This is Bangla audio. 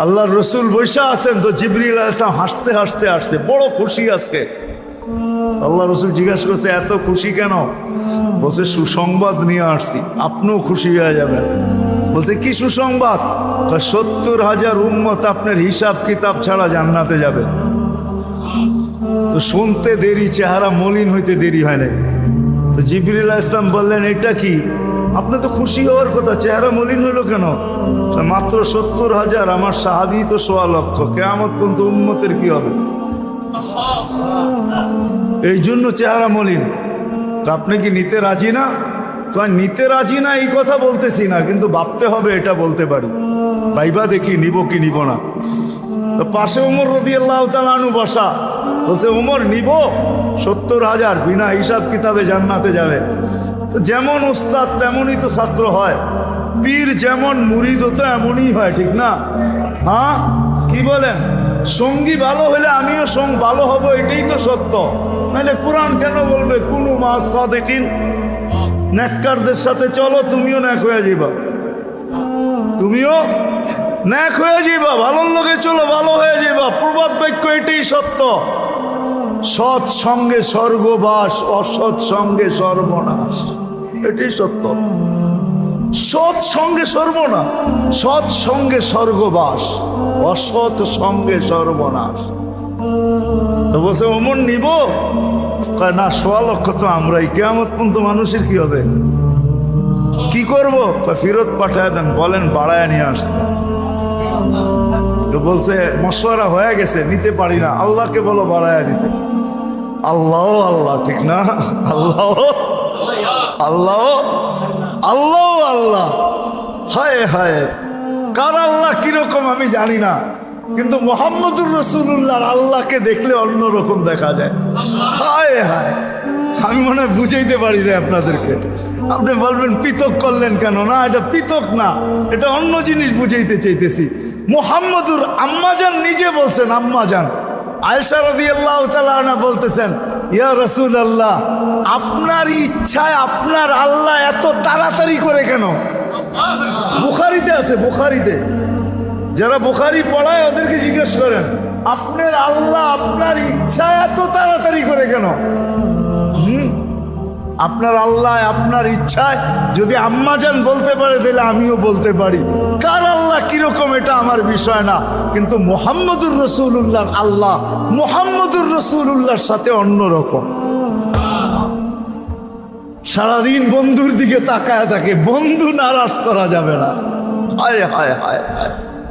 আল্লাহর রসুল বৈশা আছেন, তো জিবরিল আলাইহিস সালাম হাসতে হাসতে আসছে, বড় খুশি আজকে। আল্লাহ রসুল জিজ্ঞাসা করছে এত খুশি কেন? বলছে সুসংবাদ নিয়ে আসছি, আপনিও খুশি হয়ে যাবেন। বলছে কি সুসংবাদ? 70,000 উম্মত আপনার হিসাব কিতাব ছাড়া জান্নাতে যাবে। তো শুনতে দেরি, চেহারা মলিন হইতে দেরি হয় নাই। তো জিবরিল আলাইহিস সালাম বললেন এটা কি? আপনি তো খুশি হওয়ার কথা, চেহারা মলিন হইল কেন? মাত্র 70,000, আমার সাহাবী তো 1.25 লক্ষ, কিয়ামত পর্যন্ত উম্মতের কি হবে? এই জন্য চেহারা মলিন। তো আপনি কি নিতে রাজি না? নিতে রাজি না এই কথা বলতেছি না, কিন্তু ভাবতে হবে এটা বলতে পারি। ভাইবা দেখি নিব কি নিব না। তো পাশে ওমর রাদিয়াল্লাহু তাআলা আনহু বসা, বলছে ওমর নিব 70,000, বিনা হিসাব কিতাবে জান্নাতে যাবে। তো যেমন উস্তাদ তেমনই তো ছাত্র হয়, পীর যেমন মুরিদ তো এমনই হয়, ঠিক না? হ্যাঁ, কি বলেন? সঙ্গী ভালো হলে আমিও ভালো হব, এটাই তো সত্য। নাহলে কোরআন কেন বলবে কুনু মা'আস সাদিকিন? নেককারদের সাথে চলো, তুমিও নেক হয়ে যাবা, তুমিও নেক হয়ে যাবা। ভালোর লোকে চলো, ভালো হয়ে যাবা। প্রবাদ বাক্য এটাই সত্য। সৎ সঙ্গে স্বর্গবাস, অসৎ সঙ্গে সর্বনাশ, এটাই সত্য। সৎ সঙ্গে সর্বনাশ, সৎ সঙ্গে স্বর্গবাস, অসৎ সঙ্গে সর্বনাশ। তো বলছে ওমর নিব? না, 1.25 লক্ষ তো আমরাই, কিয়ামত পর্যন্ত মানুষের কি হবে? কি করব? ফেরত পাঠায় দেন, বলেন বাড়ায় নিয়ে আসতে। তো বলছে মশওয়ারা হয়ে গেছে, নিতে পারি না, আল্লাহকে বলো বাড়ায় দিতে। আল্লাহ আল্লাহ, ঠিক না? আল্লাহ আল্লাহ আল্লাহ আল্লাহ, হায় হায়, কার আল্লাহ কিরকম আমি জানি না, কিন্তু মুহাম্মদুর রাসূলুল্লাহর আল্লাহকে দেখলে অন্যরকম দেখা যায়। হায় হায়, আমি মনে হয় বুঝাইতে পারি না আপনাদেরকে। আপনি বলবেন পৃথক করলেন কেন? না, এটা পৃথক না, এটা অন্য জিনিস বুঝাইতে চাইতেছি। মুহাম্মদুর আম্মাজান নিজে বলছেন, আম্মাজান আয়েশা রাদিয়াল্লাহু তাআলা আনহা বলতেছেন, ইয়া রাসূলুল্লাহ, আপনার ইচ্ছায় আপনার আল্লাহ এত তাড়াতাড়ি করে কেন? বুখারীতে আছে, বুখারীতে। যারা বুখারী পড়ায় ওদেরকে জিজ্ঞেস করেন, আপনার আল্লাহ আপনার ইচ্ছায় এত তাড়াতাড়ি করে কেন? আপনার আল্লাহ আপনার ইচ্ছায় যদি আম্মাজান বলতে পারে, তাহলে আমিও বলতে পারি। কার আল্লাহ কিরকম এটা আমার বিষয় না, কিন্তু মুহাম্মদুর রাসূলুল্লাহর আল্লাহ মুহাম্মদুর রাসূলুল্লাহর সাথে অন্যরকম। সারাদিন বন্ধুর দিকে তাকায় থাকে, বন্ধু নারাজ করা যাবে না। হায় হায় হায় হায়।